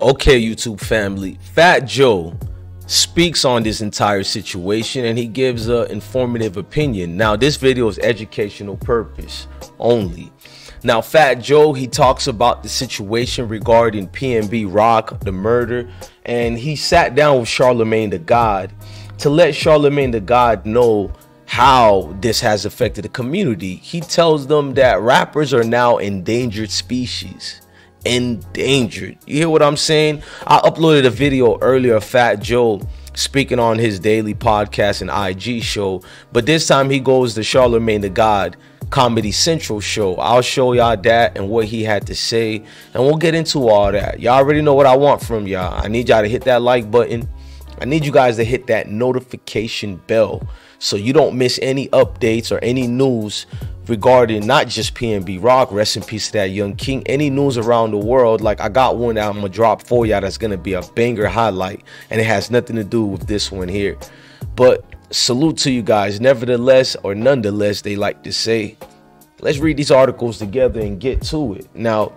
Okay, YouTube family, Fat Joe speaks on this entire situation and he gives an informative opinion. Now, this video is educational purpose only. Now, Fat Joe, he talks about the situation regarding PnB Rock, the murder, and he sat down with Charlamagne the God to let Charlamagne the God know how this has affected the community. He tells them that rappers are now endangered species. Endangered. You hear what I'm saying? I uploaded a video earlier of Fat Joe speaking on his daily podcast and IG show, but this time he goes to Charlamagne the God Comedy Central show. I'll show y'all that and what he had to say, and we'll get into all that. Y'all already know what I want from y'all. I need y'all to hit that like button. I need you guys to hit that notification bell so you don't miss any updates or any news regarding not just PnB Rock, rest in peace to that young king, any news around the world. Like, I got one that I'm gonna drop for y'all that's gonna be a banger highlight, and it has nothing to do with this one here. But salute to you guys. Nevertheless, or nonetheless, they like to say, let's read these articles together and get to it. Now,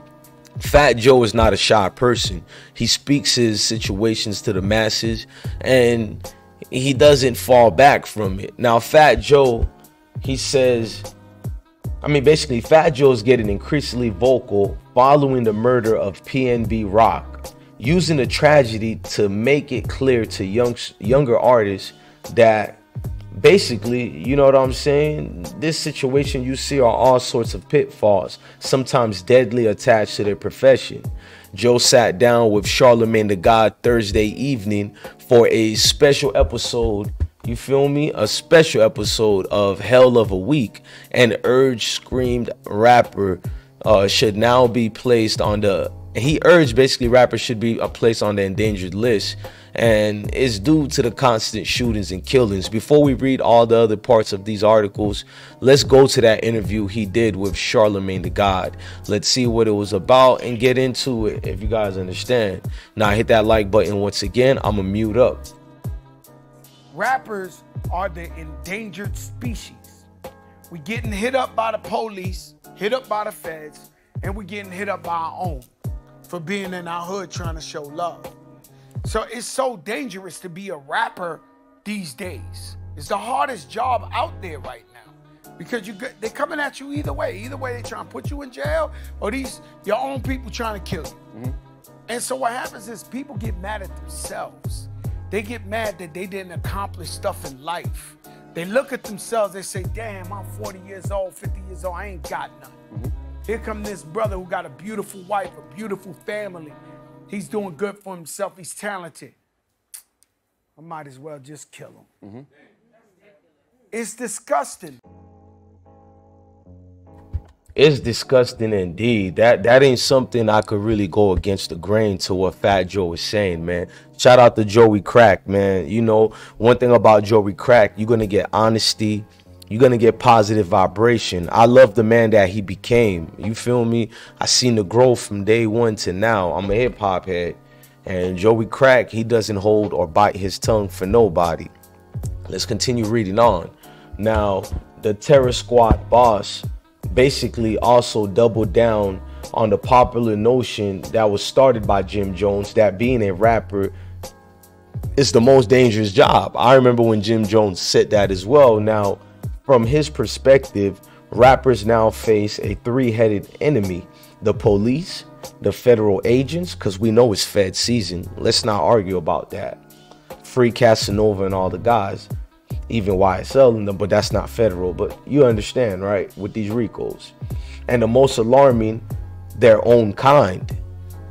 Fat Joe is not a shy person. He speaks his situations to the masses and he doesn't fall back from it. Now, Fat Joe, he says, basically, Fat Joe is getting increasingly vocal following the murder of PnB Rock, using the tragedy to make it clear to younger artists that basically, you know what I'm saying, this situation you see are all sorts of pitfalls, sometimes deadly, attached to their profession. Joe sat down with Charlamagne the God Thursday evening for a special episode, you feel me, a special episode of Hell of a Week, and urged screamed rapper should now be placed on the, he urged basically rappers should be placed on the endangered list, and it's due to the constant shootings and killings. Before we read all the other parts of these articles, let's go to that interview he did with Charlamagne the God. Let's see what it was about and get into it, if you guys understand. Now, hit that like button once again. I'm gonna mute up. Rappers are the endangered species. We getting hit up by the police, hit up by the feds, and we getting hit up by our own for being in our hood trying to show love. So it's so dangerous to be a rapper these days. It's the hardest job out there right now because they're coming at you either way. Either way, they trying to put you in jail or your own people trying to kill you. Mm-hmm. And so what happens is people get mad at themselves. They get mad that they didn't accomplish stuff in life. They look at themselves, they say, damn, I'm 40 years old, 50 years old, I ain't got nothing. Mm-hmm. Here come this brother who got a beautiful wife, a beautiful family. He's doing good for himself. He's talented. I might as well just kill him. Mm-hmm. It's disgusting. It's disgusting indeed. That ain't something I could really go against the grain to what Fat Joe is saying, man. Shout out to Joey Crack, man. You know, one thing about Joey Crack, you're going to get honesty. You're going to get positive vibration. I love the man that he became. You feel me? I seen the growth from day one to now. I'm a hip hop head. And Joey Crack, he doesn't hold or bite his tongue for nobody. Let's continue reading on. Now, the Terror Squad boss basically also doubled down on the popular notion that was started by Jim Jones, that being a rapper is the most dangerous job. I remember when Jim Jones said that as well. Now, from his perspective, rappers now face a three-headed enemy: the police, the federal agents, because we know it's Fed season. Let's not argue about that. Free Casanova and all the guys, even YSL and them, but that's not federal. But you understand, right, with these RICOs. And the most alarming, their own kind.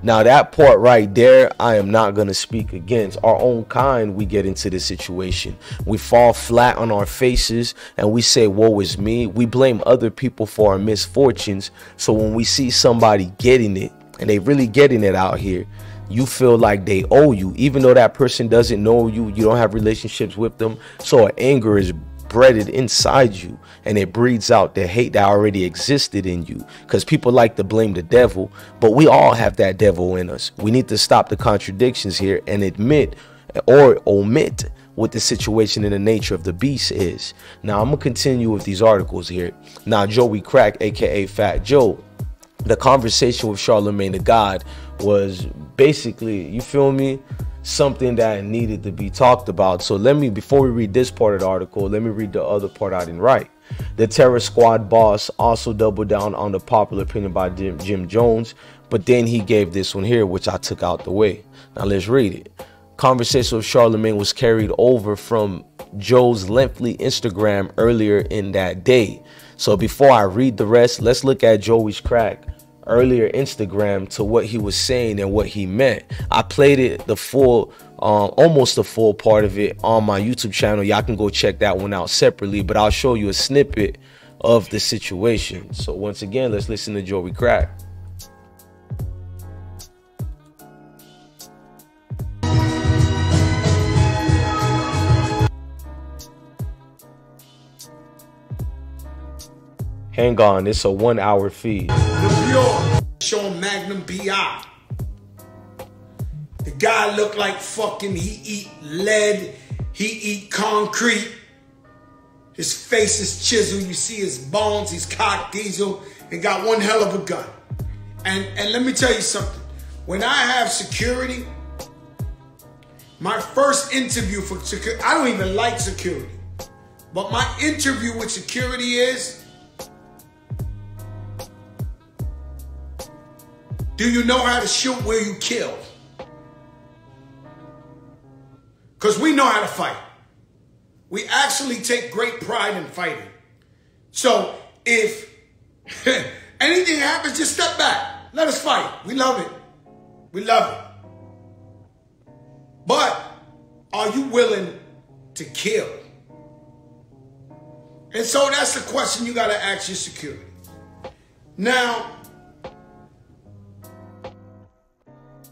Now, that part right there, I am not going to speak against. Our own kind, we get into this situation. We fall flat on our faces and we say, woe is me. We blame other people for our misfortunes. So when we see somebody getting it, and they really getting it out here, you feel like they owe you, even though that person doesn't know you, you don't have relationships with them. So anger is bred inside you, and it breeds out the hate that already existed in you, because people like to blame the devil, but we all have that devil in us. We need to stop the contradictions here and admit or omit what the situation and the nature of the beast is. Now, I'm gonna continue with these articles here. Now, Joey Crack, aka Fat Joe, the conversation with Charlamagne the God was basically, you feel me, something that needed to be talked about. So before we read this part of the article, let me read the other part I didn't write. The Terror Squad boss also doubled down on the popular opinion by Jim Jones, but then he gave this one here, which I took out the way. Now let's read it. Conversation with Charlamagne was carried over from Joe's lengthy Instagram earlier in that day. So before I read the rest, let's look at Joey's crack earlier Instagram to what he was saying and what he meant. I played it the full, almost the full part of it on my YouTube channel. Y'all can go check that one out separately, but I'll show you a snippet of the situation. So once again, let's listen to Joey crack. Hang on, it's a 1 hour feed. The Pure, showing Magnum PI. The guy looked like fucking, he eat lead, he eat concrete. His face is chiseled, you see his bones, he's cocked diesel, and got one hell of a gun. And let me tell you something. When I have security, my first interview for security, I don't even like security, but my interview with security is, do you know how to shoot where you kill? Because we know how to fight. We actually take great pride in fighting. So if anything happens, just step back. Let us fight. We love it. We love it. But are you willing to kill? And so that's the question you got to ask your security. Now,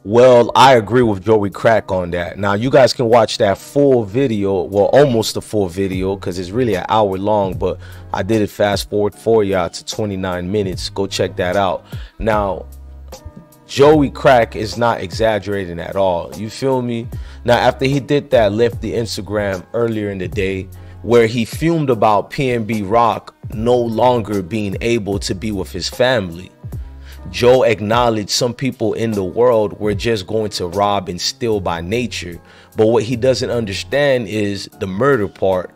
well, I agree with Joey Crack on that. Now, you guys can watch that full video, well, almost a full video, because it's really an hour long, but I did it fast forward for y'all to 29 minutes. Go check that out. Now, Joey Crack is not exaggerating at all. You feel me? Now, after he did that, left the Instagram earlier in the day, where he fumed about PnB Rock no longer being able to be with his family. Joe acknowledged some people in the world were just going to rob and steal by nature. But what he doesn't understand is the murder part,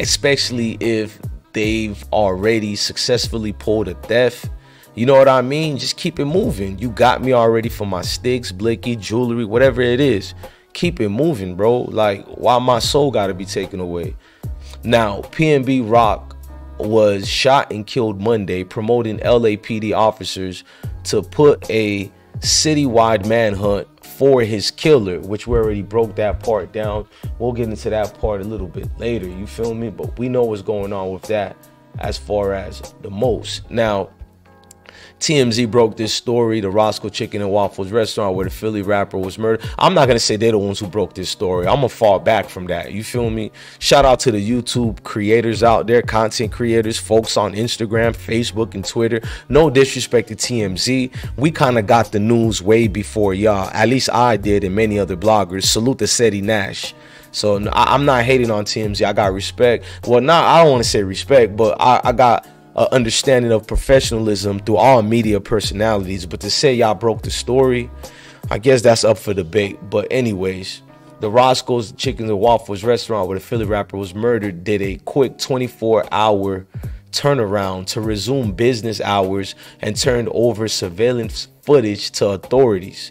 especially if they've already successfully pulled a theft. You know what I mean? Just keep it moving. You got me already for my sticks, blicky, jewelry, whatever it is. Keep it moving, bro. Like, why my soul got to be taken away? Now, PnB Rock was shot and killed Monday, promoting LAPD officers to put a citywide manhunt for his killer, which we already broke that part down. We'll get into that part a little bit later, you feel me? But we know what's going on with that as far as the most. Now, TMZ broke this story, the Roscoe Chicken and Waffles restaurant where the Philly rapper was murdered. I'm not going to say they're the ones who broke this story. I'm going to fall back from that. You feel me? Shout out to the YouTube creators out there, content creators, folks on Instagram, Facebook, and Twitter. No disrespect to TMZ. We kind of got the news way before y'all. At least I did, and many other bloggers. Salute to Seti Nash. So I'm not hating on TMZ. I got respect. Well, I don't want to say respect, but I got understanding of professionalism through all media personalities. But to say y'all broke the story, I guess that's up for debate. But anyways, the Roscoe's Chicken and Waffles restaurant where the Philly rapper was murdered did a quick 24-hour turnaround to resume business hours and turned over surveillance footage to authorities.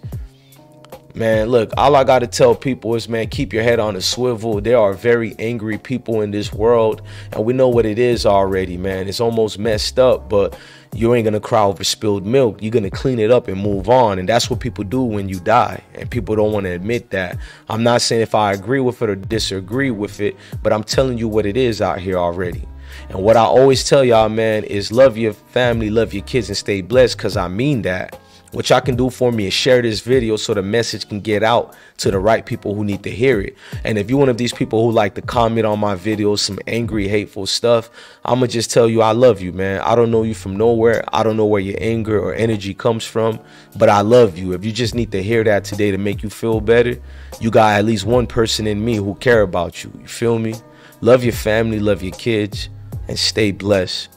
Man, look, all I got to tell people is, man, keep your head on a swivel. There are very angry people in this world, and we know what it is already, man. It's almost messed up, but you ain't going to cry over spilled milk. You're going to clean it up and move on, and that's what people do when you die, and people don't want to admit that. I'm not saying if I agree with it or disagree with it, but I'm telling you what it is out here already. And what I always tell y'all, man, is love your family, love your kids, and stay blessed, because I mean that. What y'all can do for me is share this video so the message can get out to the right people who need to hear it. And if you're one of these people who like to comment on my videos, some angry, hateful stuff, I'm going to just tell you I love you, man. I don't know you from nowhere. I don't know where your anger or energy comes from, but I love you. If you just need to hear that today to make you feel better, you got at least one person in me who care about you. You feel me? Love your family, love your kids, and stay blessed.